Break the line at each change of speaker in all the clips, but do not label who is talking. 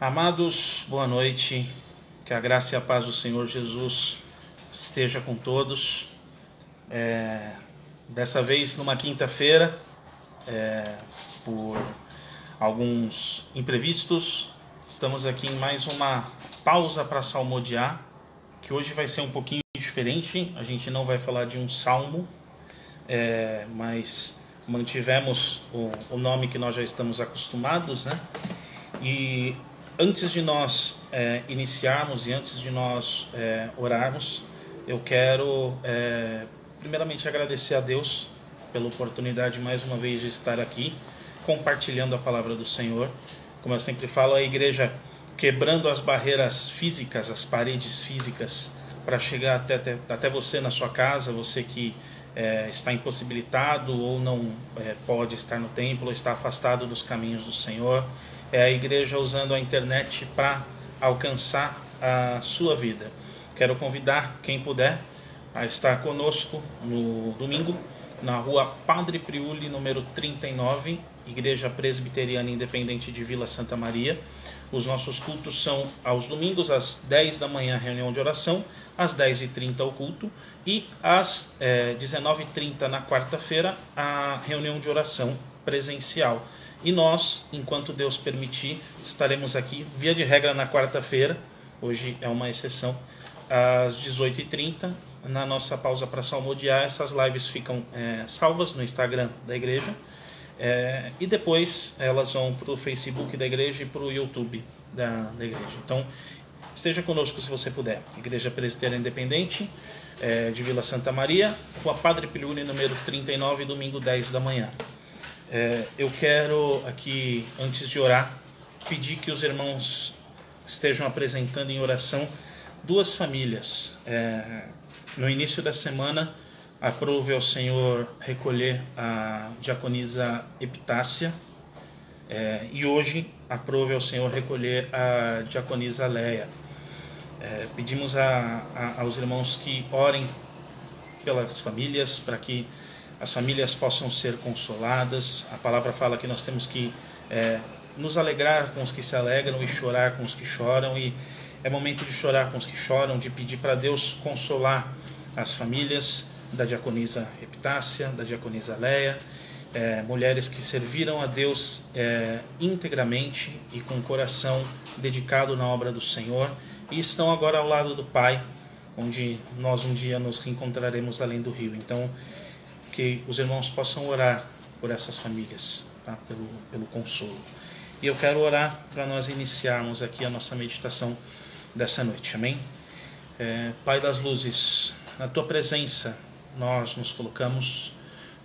Amados, boa noite, que a graça e a paz do Senhor Jesus esteja com todos. Dessa vez numa quinta-feira, por alguns imprevistos, estamos aqui em mais uma pausa para salmodiar, que hoje vai ser um pouquinho diferente. A gente não vai falar de um salmo, mas mantivemos o nome que nós já estamos acostumados, né? E antes de nós iniciarmos e antes de nós orarmos, eu quero primeiramente agradecer a Deus pela oportunidade mais uma vez de estar aqui compartilhando a palavra do Senhor. Como eu sempre falo, a igreja quebrando as barreiras físicas, as paredes físicas, para chegar até você na sua casa, você que está impossibilitado ou não pode estar no templo, ou está afastado dos caminhos do Senhor. É a igreja usando a internet para alcançar a sua vida. Quero convidar quem puder a estar conosco no domingo, na rua Padre Priuli, número 39, Igreja Presbiteriana Independente de Vila Santa Maria. Os nossos cultos são aos domingos, às 10 da manhã, reunião de oração, às 10h30 o culto, e às 19h30 na quarta-feira, a reunião de oração presencial. E nós, enquanto Deus permitir, estaremos aqui, via de regra, na quarta-feira, hoje é uma exceção, às 18h30, na nossa pausa para salmodiar. Essas lives ficam salvas no Instagram da igreja, e depois elas vão para o Facebook da igreja e para o YouTube da igreja. Então, esteja conosco se você puder. Igreja Presbiteriana Independente de Vila Santa Maria, Rua Padre Priuli, número 39, domingo 10 da manhã. Eu quero aqui, antes de orar, pedir que os irmãos estejam apresentando em oração duas famílias. No início da semana, aprove ao Senhor recolher a diaconisa Epitácia, e hoje aprove ao Senhor recolher a diaconisa Leia. Pedimos aos irmãos que orem pelas famílias, para que as famílias possam ser consoladas. A palavra fala que nós temos que nos alegrar com os que se alegram e chorar com os que choram, e é momento de chorar com os que choram, de pedir para Deus consolar as famílias da diaconisa Epitácia, da diaconisa Leia, mulheres que serviram a Deus integramente e com o coração dedicado na obra do Senhor, e estão agora ao lado do Pai, onde nós um dia nos reencontraremos além do rio. Então, que os irmãos possam orar por essas famílias, tá? pelo consolo. E eu quero orar para nós iniciarmos aqui a nossa meditação dessa noite, amém? Pai das luzes, na Tua presença nós nos colocamos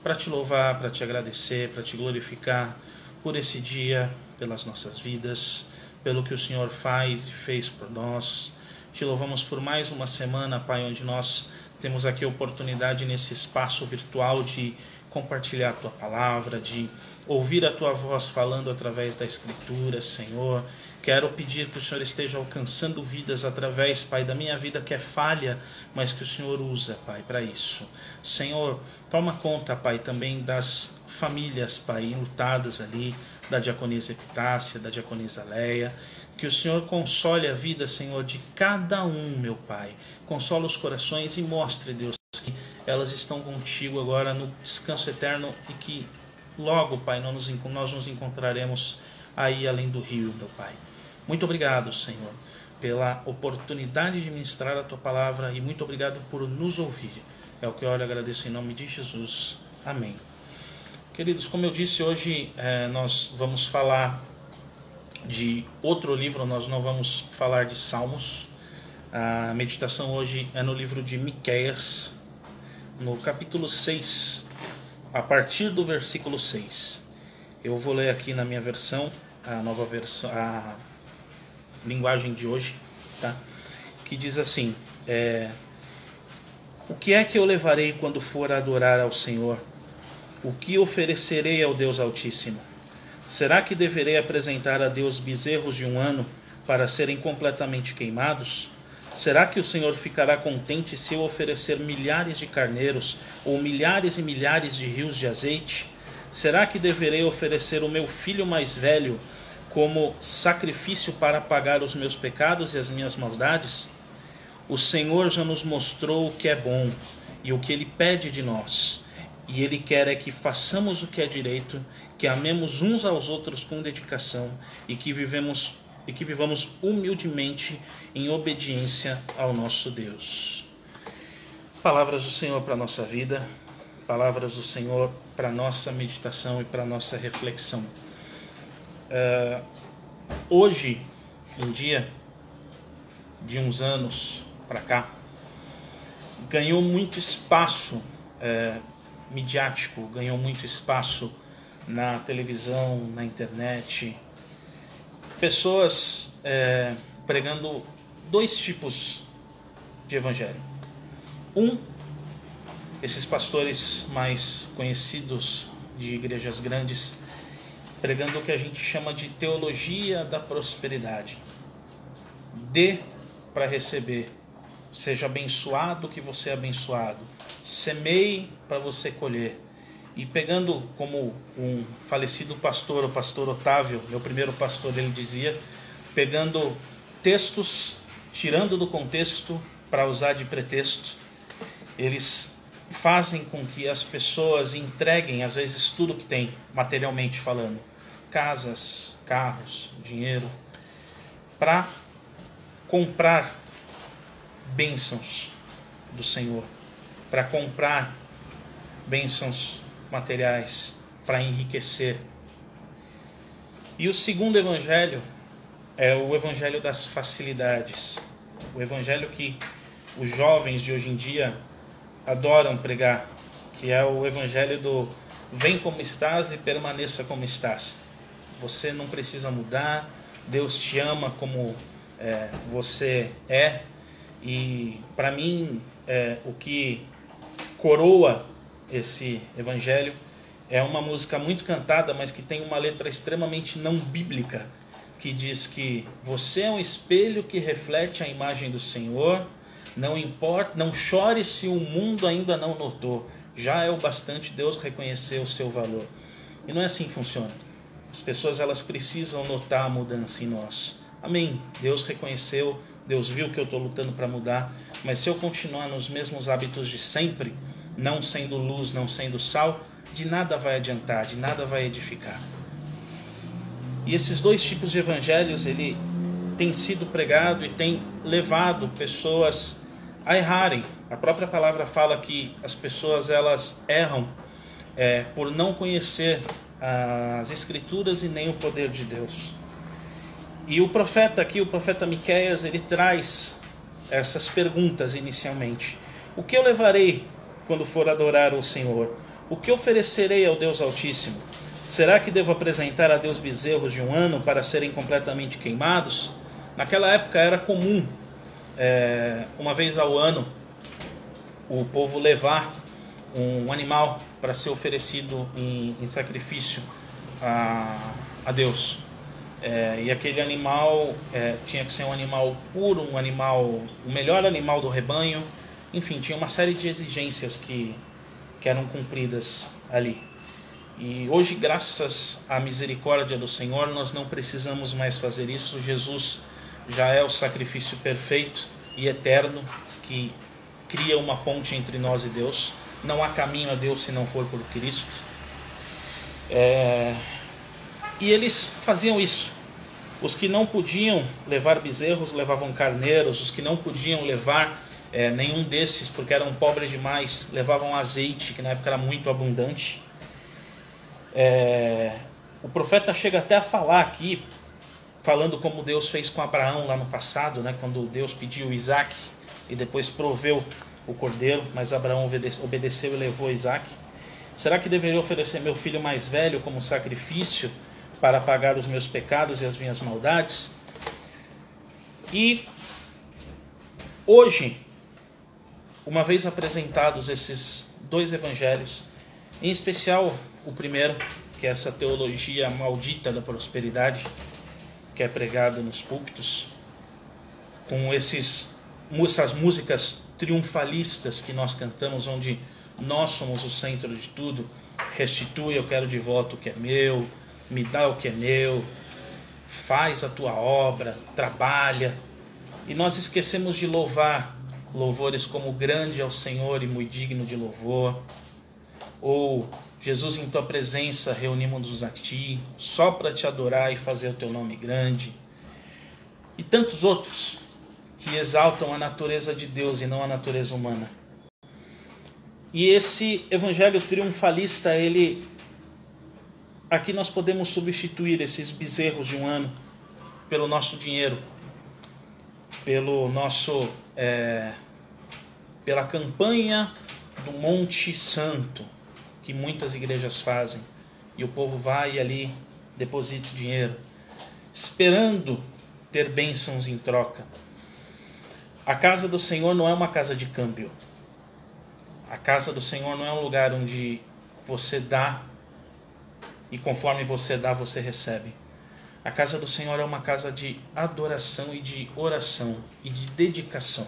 para Te louvar, para Te agradecer, para Te glorificar por esse dia, pelas nossas vidas, pelo que o Senhor faz e fez por nós. Te louvamos por mais uma semana, Pai, onde nós temos aqui a oportunidade nesse espaço virtual de compartilhar a Tua palavra, de ouvir a Tua voz falando através da Escritura, Senhor. Quero pedir que o Senhor esteja alcançando vidas através, Pai, da minha vida que é falha, mas que o Senhor usa, Pai, para isso. Senhor, toma conta, Pai, também das famílias, Pai, enlutadas ali, da diaconisa Epitácia, da diaconisa Leia. Que o Senhor console a vida, Senhor, de cada um, meu Pai. Consola os corações e mostre, Deus, que elas estão contigo agora no descanso eterno, e que logo, Pai, nós nos encontraremos aí além do rio, meu Pai. Muito obrigado, Senhor, pela oportunidade de ministrar a Tua palavra, e muito obrigado por nos ouvir. É o que eu oro e agradeço em nome de Jesus. Amém. Queridos, como eu disse, hoje nós vamos falar de outro livro, nós não vamos falar de Salmos. A meditação hoje é no livro de Miqueias, no capítulo 6, a partir do versículo 6. Eu vou ler aqui na minha versão, a nova versão, a linguagem de hoje, tá? Que diz assim: o que é que eu levarei quando for adorar ao Senhor? O que oferecerei ao Deus Altíssimo? Será que deverei apresentar a Deus bezerros de 1 ano para serem completamente queimados? Será que o Senhor ficará contente se eu oferecer milhares de carneiros ou milhares e milhares de rios de azeite? Será que deverei oferecer o meu filho mais velho como sacrifício para pagar os meus pecados e as minhas maldades, o Senhor já nos mostrou o que é bom e o que Ele pede de nós. E Ele quer é que façamos o que é direito, que amemos uns aos outros com dedicação e que vivamos humildemente em obediência ao nosso Deus. Palavras do Senhor para a nossa vida, palavras do Senhor para a nossa meditação e para a nossa reflexão. Hoje em dia, de uns anos para cá, ganhou muito espaço midiático, ganhou muito espaço na televisão, na internet, pessoas pregando dois tipos de evangelho. Esses pastores mais conhecidos de igrejas grandes, pregando o que a gente chama de teologia da prosperidade. Dê para receber, seja abençoado que você é abençoado, semeie para você colher. E pegando como um falecido pastor, o pastor Otávio, meu primeiro pastor, ele dizia, pegando textos, tirando do contexto para usar de pretexto, eles fazem com que as pessoas entreguem, às vezes, tudo que tem, materialmente falando, casas, carros, dinheiro, para comprar bênçãos do Senhor, para comprar bênçãos materiais, para enriquecer. E o segundo evangelho é o evangelho das facilidades, o evangelho que os jovens de hoje em dia adoram pregar, que é o evangelho do vem como estás e permaneça como estás. Você não precisa mudar, Deus te ama como você é. E para mim, o que coroa esse evangelho é uma música muito cantada, mas que tem uma letra extremamente não bíblica, que diz que você é um espelho que reflete a imagem do Senhor. Não importa, não chore se o mundo ainda não notou. Já é o bastante Deus reconhecer o seu valor. E não é assim que funciona. As pessoas, elas precisam notar a mudança em nós. Amém. Deus reconheceu, Deus viu que eu estou lutando para mudar. Mas se eu continuar nos mesmos hábitos de sempre, não sendo luz, não sendo sal, de nada vai adiantar, de nada vai edificar. E esses dois tipos de evangelhos, ele tem sido pregado e tem levado pessoas a errarem. A própria palavra fala que as pessoas, elas erram por não conhecer as Escrituras e nem o poder de Deus. E o profeta aqui, o profeta Miqueias, ele traz essas perguntas inicialmente. O que eu levarei quando for adorar o Senhor? O que oferecerei ao Deus Altíssimo? Será que devo apresentar a Deus bezerros de 1 ano para serem completamente queimados? Naquela época era comum, uma vez ao ano, o povo levar um animal para ser oferecido em sacrifício a Deus. E aquele animal tinha que ser um animal puro, o melhor animal do rebanho. Enfim, tinha uma série de exigências que eram cumpridas ali. E hoje, graças à misericórdia do Senhor, nós não precisamos mais fazer isso. Jesus já é o sacrifício perfeito e eterno que cria uma ponte entre nós e Deus. Não há caminho a Deus se não for por Cristo. E eles faziam isso. Os que não podiam levar bezerros levavam carneiros. Os que não podiam levar nenhum desses, porque eram pobres demais, levavam azeite, que na época era muito abundante. O profeta chega até a falar aqui, falando como Deus fez com Abraão lá no passado, né, quando Deus pediu Isaac e depois proveu o cordeiro, mas Abraão obedeceu e levou Isaac. Será que deveria oferecer meu filho mais velho como sacrifício para pagar os meus pecados e as minhas maldades? E hoje, uma vez apresentados esses dois evangelhos, em especial o primeiro, que é essa teologia maldita da prosperidade, que é pregado nos púlpitos, com essas músicas triunfalistas que nós cantamos, onde nós somos o centro de tudo. Restitui, eu quero de volta o que é meu, me dá o que é meu. faz a tua obra, trabalha, e nós esquecemos de louvar, louvores como grande é o Senhor e muito digno de louvor, ou Jesus, em tua presença reunimos-nos a ti, só para te adorar e fazer o teu nome grande, e tantos outros que exaltam a natureza de Deus e não a natureza humana. E esse evangelho triunfalista, aqui nós podemos substituir esses bezerros de um ano pelo nosso dinheiro, pela campanha do Monte Santo, que muitas igrejas fazem, e o povo vai ali, deposita o dinheiro, esperando ter bênçãos em troca. A casa do Senhor não é uma casa de câmbio. A casa do Senhor não é um lugar onde você dá e conforme você dá, você recebe. A casa do Senhor é uma casa de adoração e de oração e de dedicação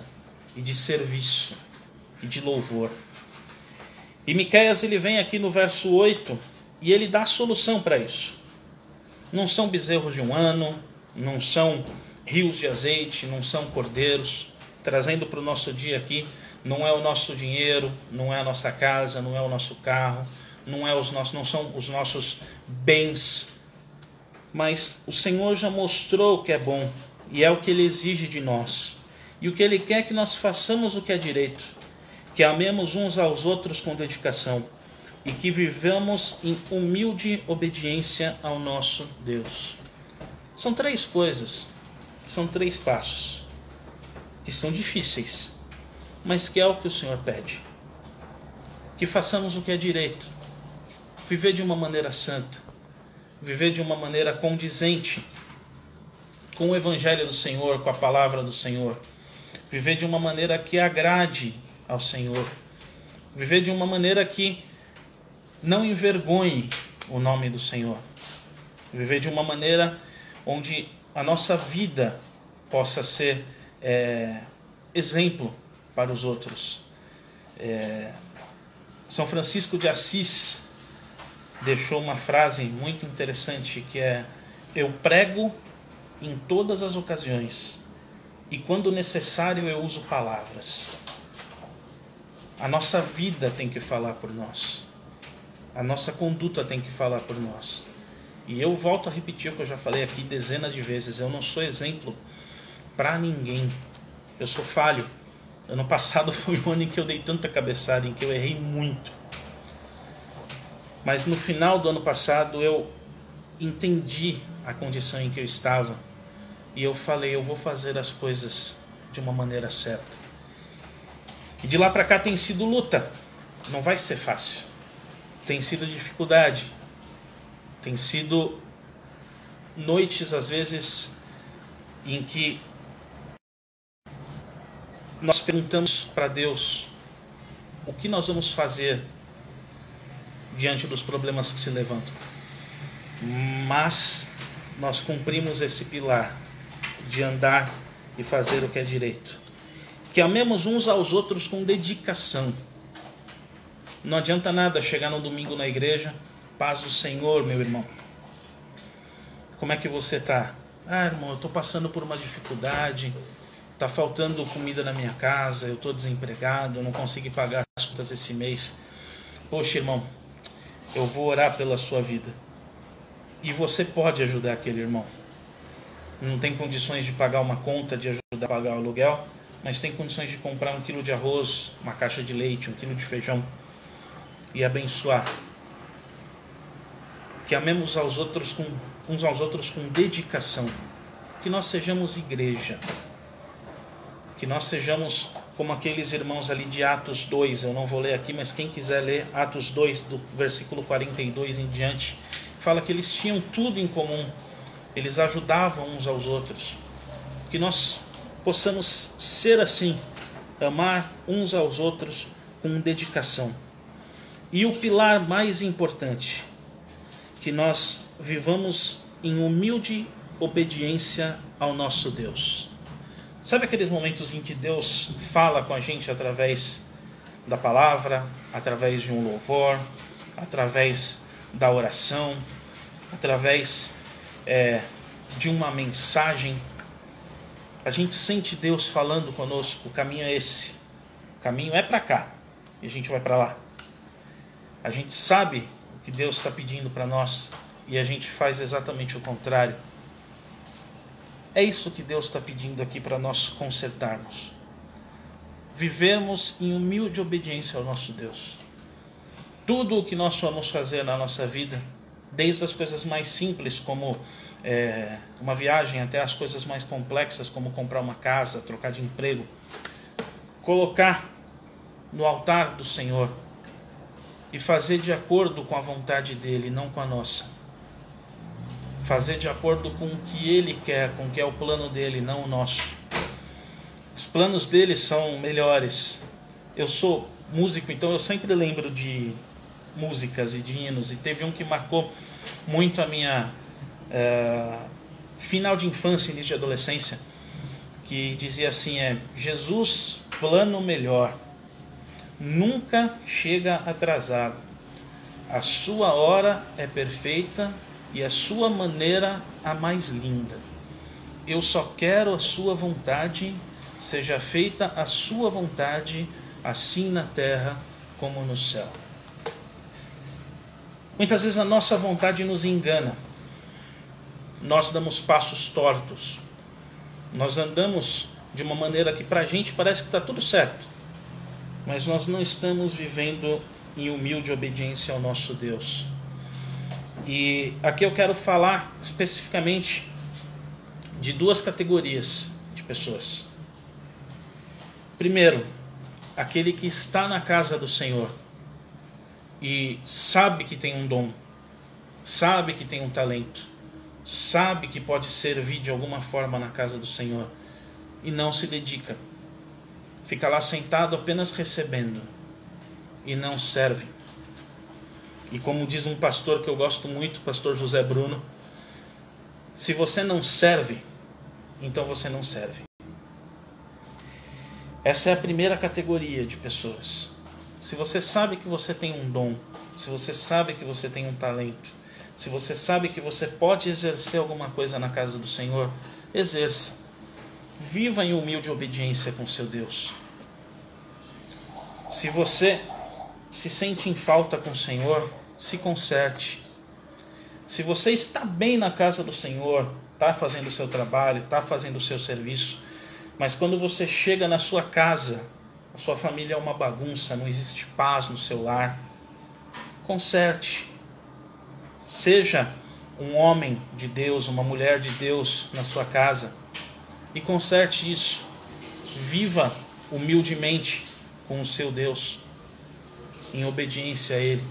e de serviço e de louvor. E Miqueias, ele vem aqui no verso 8 e ele dá a solução para isso. Não são bezerros de um ano, não são rios de azeite, não são cordeiros. Trazendo para o nosso dia aqui, não é o nosso dinheiro, não é a nossa casa, não é o nosso carro, não são os nossos bens, mas o Senhor já mostrou o que é bom e é o que Ele exige de nós. E o que Ele quer é que nós façamos o que é direito, que amemos uns aos outros com dedicação e que vivamos em humilde obediência ao nosso Deus. São 3 coisas, são 3 passos que são difíceis, mas que é o que o Senhor pede. Que façamos o que é direito, viver de uma maneira santa, viver de uma maneira condizente com o Evangelho do Senhor, com a palavra do Senhor, viver de uma maneira que agrade ao Senhor, viver de uma maneira que não envergonhe o nome do Senhor, viver de uma maneira onde a nossa vida possa ser exemplo para os outros. São Francisco de Assis deixou uma frase muito interessante que é: eu prego em todas as ocasiões e quando necessário eu uso palavras. A nossa vida tem que falar por nós, a nossa conduta tem que falar por nós. E eu volto a repetir o que eu já falei aqui dezenas de vezes: eu não sou exemplo para ninguém, eu sou falho. Ano passado foi um ano em que eu dei tanta cabeçada, em que eu errei muito. Mas no final do ano passado eu entendi a condição em que eu estava e eu falei: eu vou fazer as coisas de uma maneira certa. E de lá para cá tem sido luta, não vai ser fácil, tem sido dificuldade, tem sido noites às vezes em que nós perguntamos para Deus o que nós vamos fazer diante dos problemas que se levantam. Mas nós cumprimos esse pilar de andar e fazer o que é direito. Que amemos uns aos outros com dedicação. Não adianta nada chegar no domingo na igreja: paz do Senhor, meu irmão. Como é que você está? Ah, irmão, eu estou passando por uma dificuldade. Está faltando comida na minha casa, eu estou desempregado, eu não consigo pagar as contas esse mês. Poxa, irmão, eu vou orar pela sua vida. E você pode ajudar aquele irmão. Não tem condições de pagar uma conta, de ajudar a pagar o aluguel, mas tem condições de comprar 1 quilo de arroz, uma caixa de leite, 1 quilo de feijão e abençoar. Que amemos uns aos outros com dedicação. Que nós sejamos igreja. Que nós sejamos como aqueles irmãos ali de Atos 2, eu não vou ler aqui, mas quem quiser ler Atos 2, do versículo 42 em diante, fala que eles tinham tudo em comum, eles ajudavam uns aos outros. Que nós possamos ser assim, amar uns aos outros com dedicação. E o pilar mais importante, que nós vivamos em humilde obediência ao nosso Deus. Sabe aqueles momentos em que Deus fala com a gente através da palavra, através de um louvor, através da oração, através de uma mensagem, a gente sente Deus falando conosco, o caminho é esse, o caminho é para cá, e a gente vai para lá. A gente sabe o que Deus está pedindo para nós, e a gente faz exatamente o contrário. É isso que Deus está pedindo aqui para nós consertarmos. Vivermos em humilde obediência ao nosso Deus. Tudo o que nós vamos fazer na nossa vida, desde as coisas mais simples, como uma viagem, até as coisas mais complexas, como comprar uma casa, trocar de emprego, colocar no altar do Senhor e fazer de acordo com a vontade dEle, não com a nossa. Fazer de acordo com o que Ele quer, com o que é o plano dEle, não o nosso. Os planos dEle são melhores. Eu sou músico, então eu sempre lembro de músicas e de hinos, e teve um que marcou muito a minha final de infância e início de adolescência, que dizia assim, Jesus, plano melhor, nunca chega atrasado, a sua hora é perfeita e a sua maneira a mais linda. Eu só quero a sua vontade, seja feita a sua vontade, assim na terra como no céu. Muitas vezes a nossa vontade nos engana. Nós damos passos tortos. Nós andamos de uma maneira que para a gente parece que está tudo certo. Mas nós não estamos vivendo em humilde obediência ao nosso Deus. E aqui eu quero falar especificamente de duas categorias de pessoas. Primeiro, aquele que está na casa do Senhor e sabe que tem um dom, sabe que tem um talento, sabe que pode servir de alguma forma na casa do Senhor e não se dedica. Fica lá sentado apenas recebendo e não serve. E como diz um pastor que eu gosto muito, o pastor José Bruno, se você não serve, então você não serve. Essa é a primeira categoria de pessoas. Se você sabe que você tem um dom, se você sabe que você tem um talento, se você sabe que você pode exercer alguma coisa na casa do Senhor, exerça. Viva em humilde obediência com seu Deus. Se você se sente em falta com o Senhor, se conserte. Se você está bem na casa do Senhor, está fazendo o seu trabalho, está fazendo o seu serviço, mas quando você chega na sua casa, a sua família é uma bagunça, não existe paz no seu lar, conserte. Seja um homem de Deus, uma mulher de Deus na sua casa e conserte isso. Viva humildemente com o seu Deus, em obediência a Ele.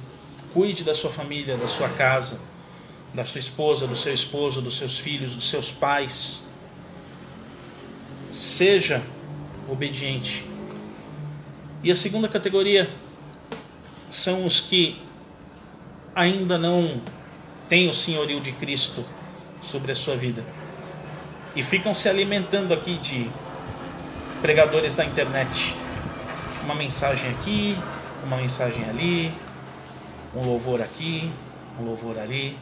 Cuide da sua família, da sua casa, da sua esposa, do seu esposo, dos seus filhos, dos seus pais. Seja obediente. E a segunda categoria são os que ainda não têm o senhorio de Cristo sobre a sua vida e ficam se alimentando aqui de pregadores da internet. Uma mensagem aqui, uma mensagem ali, um louvor aqui, um louvor ali,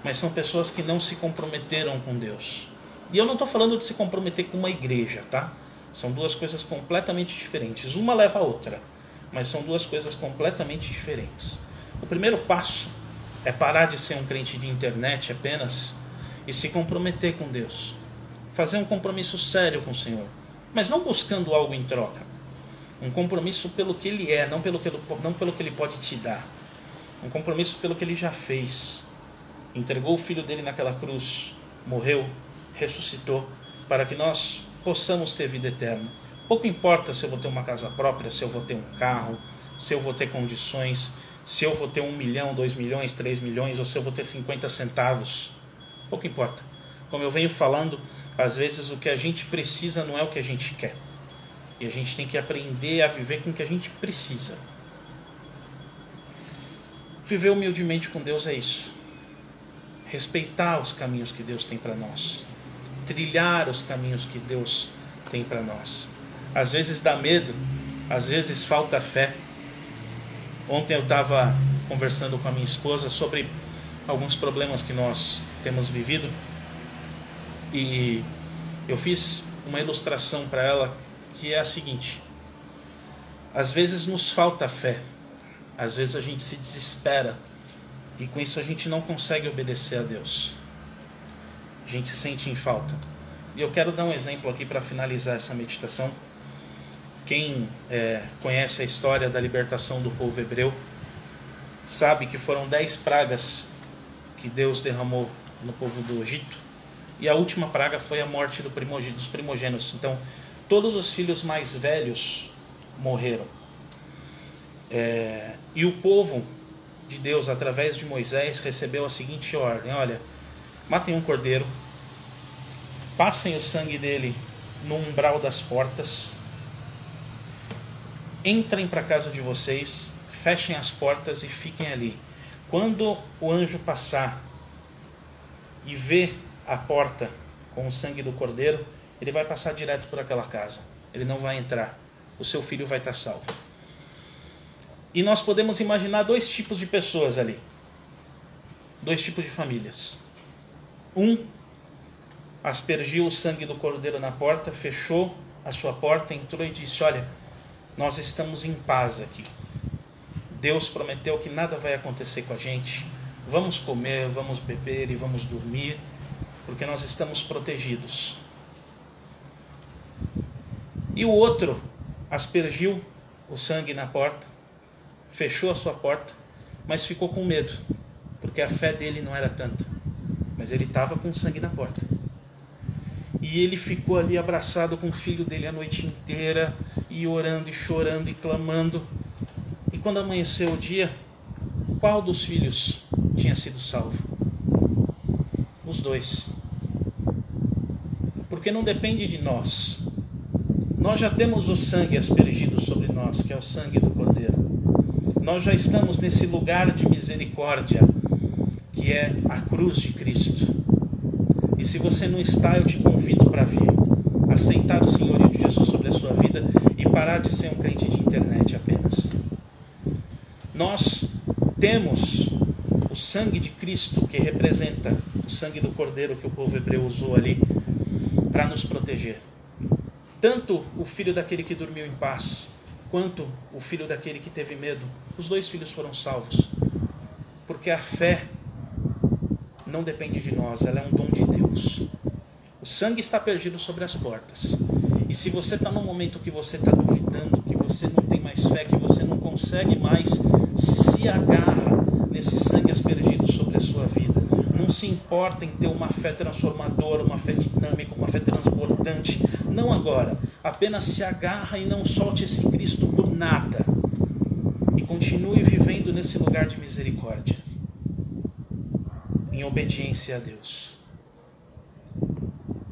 mas são pessoas que não se comprometeram com Deus. E eu não estou falando de se comprometer com uma igreja, tá? São duas coisas completamente diferentes. Uma leva a outra, mas são duas coisas completamente diferentes. O primeiro passo é parar de ser um crente de internet apenas e se comprometer com Deus. Fazer um compromisso sério com o Senhor, mas não buscando algo em troca. Um compromisso pelo que Ele é, não pelo que Ele pode te dar. Um compromisso pelo que Ele já fez. Entregou o Filho dele naquela cruz, morreu, ressuscitou, para que nós possamos ter vida eterna. Pouco importa se eu vou ter uma casa própria, se eu vou ter um carro, se eu vou ter condições, se eu vou ter 1 milhão, 2 milhões, 3 milhões, ou se eu vou ter 50 centavos. Pouco importa. Como eu venho falando, às vezes o que a gente precisa não é o que a gente quer. E a gente tem que aprender a viver com o que a gente precisa. Viver humildemente com Deus é isso. Respeitar os caminhos que Deus tem para nós. Trilhar os caminhos que Deus tem para nós. Às vezes dá medo, às vezes falta fé. Ontem eu estava conversando com a minha esposa sobre alguns problemas que nós temos vivido. E eu fiz uma ilustração para ela que é a seguinte: às vezes nos falta fé, às vezes a gente se desespera e com isso a gente não consegue obedecer a Deus. A gente se sente em falta. E eu quero dar um exemplo aqui para finalizar essa meditação. Quem conhece a história da libertação do povo hebreu sabe que foram 10 pragas que Deus derramou no povo do Egito, e a última praga foi a morte dos primogênitos. Então todos os filhos mais velhos morreram, e o povo de Deus, através de Moisés, recebeu a seguinte ordem: olha, matem um cordeiro, passem o sangue dele no umbral das portas, entrem para a casa de vocês, fechem as portas e fiquem ali. Quando o anjo passar e ver a porta com o sangue do cordeiro, ele vai passar direto por aquela casa, ele não vai entrar, o seu filho vai estar salvo. E nós podemos imaginar 2 tipos de pessoas ali, 2 tipos de famílias. Um aspergiu o sangue do cordeiro na porta, fechou a sua porta, entrou e disse: olha, nós estamos em paz aqui, Deus prometeu que nada vai acontecer com a gente, vamos comer, vamos beber e vamos dormir, porque nós estamos protegidos. E o outro aspergiu o sangue na porta, fechou a sua porta, mas ficou com medo, porque a fé dele não era tanta, mas ele estava com sangue na porta. E ele ficou ali abraçado com o filho dele a noite inteira, e orando e chorando e clamando. E quando amanheceu o dia, qual dos filhos tinha sido salvo? Os 2. Porque não depende de nós. Nós já temos o sangue aspergido sobre nós, que é o sangue do Cordeiro. Nós já estamos nesse lugar de misericórdia, que é a cruz de Cristo. E se você não está, eu te convido para vir, aceitar o senhorio de Jesus sobre a sua vida e parar de ser um crente de internet apenas. Nós temos o sangue de Cristo, que representa o sangue do Cordeiro que o povo hebreu usou ali para nos proteger. Tanto o filho daquele que dormiu em paz, quanto o filho daquele que teve medo, os 2 filhos foram salvos. Porque a fé não depende de nós, ela é um dom de Deus. O sangue está perdido sobre as portas. E se você está num momento que você está duvidando, que você não tem mais fé, que você não consegue mais, se agarra nesse sangue aspergido sobre a sua vida. Não se importa em ter uma fé transformadora, uma fé dinâmica, uma fé transbordante. Não agora. Apenas se agarra e não solte esse Cristo por nada. E continue vivendo nesse lugar de misericórdia, em obediência a Deus.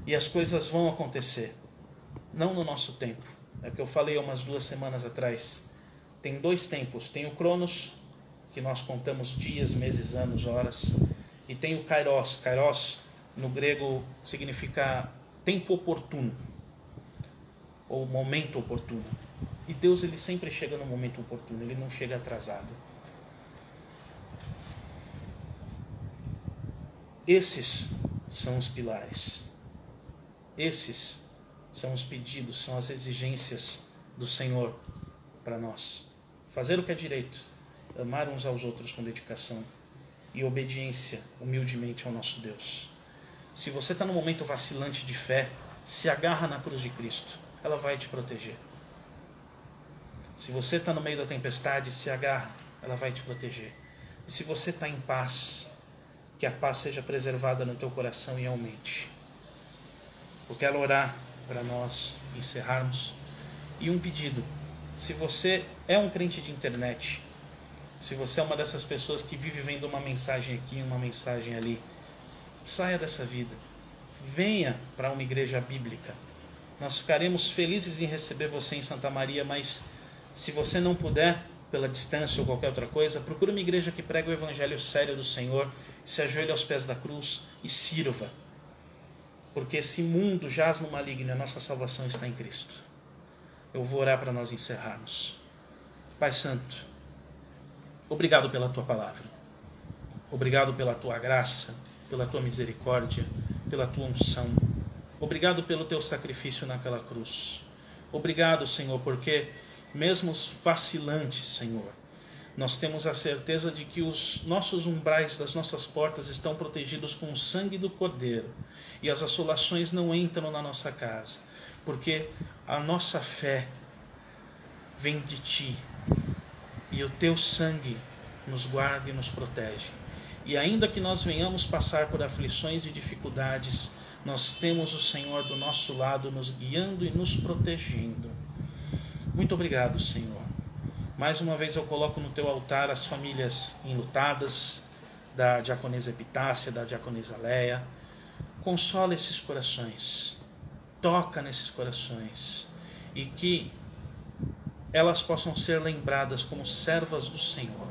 E as coisas vão acontecer. Não no nosso tempo. É o que eu falei há umas 2 semanas atrás. Tem 2 tempos. Tem o Cronos, que nós contamos dias, meses, anos, horas. E tem o Kairos. Kairos, no grego, significa tempo oportuno, ou momento oportuno. E Deus, ele sempre chega no momento oportuno, ele não chega atrasado. Esses são os pilares. Esses são os pedidos, são as exigências do Senhor para nós. Fazer o que é direito, amar uns aos outros com dedicação e obediência humildemente ao nosso Deus. Se você está num momento vacilante de fé, se agarra na cruz de Cristo, ela vai te proteger. Se você está no meio da tempestade, se agarra, ela vai te proteger. E se você está em paz, que a paz seja preservada no teu coração e aumente. Eu quero orar para nós encerrarmos. E um pedido: se você é um crente de internet, se você é uma dessas pessoas que vive vendo uma mensagem aqui, uma mensagem ali, saia dessa vida. Venha para uma igreja bíblica. Nós ficaremos felizes em receber você em Santa Maria, mas se você não puder, pela distância ou qualquer outra coisa, procure uma igreja que prega o evangelho sério do Senhor, se ajoelhe aos pés da cruz e sirva. Porque esse mundo jaz no maligno e a nossa salvação está em Cristo. Eu vou orar para nós encerrarmos. Pai Santo, obrigado pela Tua palavra. Obrigado pela Tua graça, pela Tua misericórdia, pela Tua unção. Obrigado pelo teu sacrifício naquela cruz. Obrigado, Senhor, porque mesmo os vacilantes, Senhor, nós temos a certeza de que os nossos umbrais das nossas portas estão protegidos com o sangue do Cordeiro e as assolações não entram na nossa casa, porque a nossa fé vem de Ti e o Teu sangue nos guarda e nos protege. E ainda que nós venhamos passar por aflições e dificuldades, nós temos o Senhor do nosso lado, nos guiando e nos protegendo. Muito obrigado, Senhor. Mais uma vez eu coloco no Teu altar as famílias enlutadas, da diaconisa Epitácia, da diaconisa Leia. Consola esses corações, toca nesses corações, e que elas possam ser lembradas como servas do Senhor.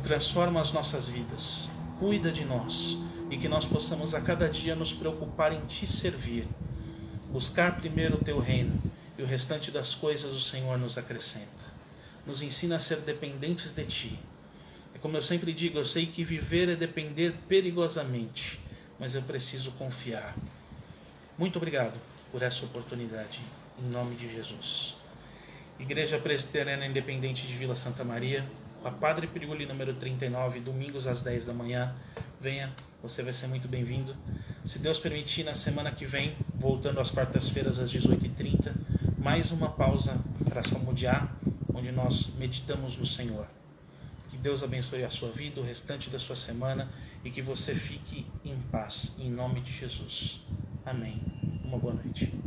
Transforma as nossas vidas, cuida de nós, e que nós possamos a cada dia nos preocupar em Te servir, buscar primeiro o Teu reino, e o restante das coisas o Senhor nos acrescenta. Nos ensina a ser dependentes de Ti. É como eu sempre digo, eu sei que viver é depender perigosamente, mas eu preciso confiar. Muito obrigado por essa oportunidade, em nome de Jesus. Igreja Presbiteriana Independente de Vila Santa Maria, a Padre Piriguli número 39, domingos às 10 da manhã. Venha, você vai ser muito bem-vindo. Se Deus permitir, na semana que vem, voltando às quartas-feiras às 18h30, mais uma pausa para salmodiar, onde nós meditamos no Senhor. Que Deus abençoe a sua vida, o restante da sua semana, e que você fique em paz, em nome de Jesus. Amém. Uma boa noite.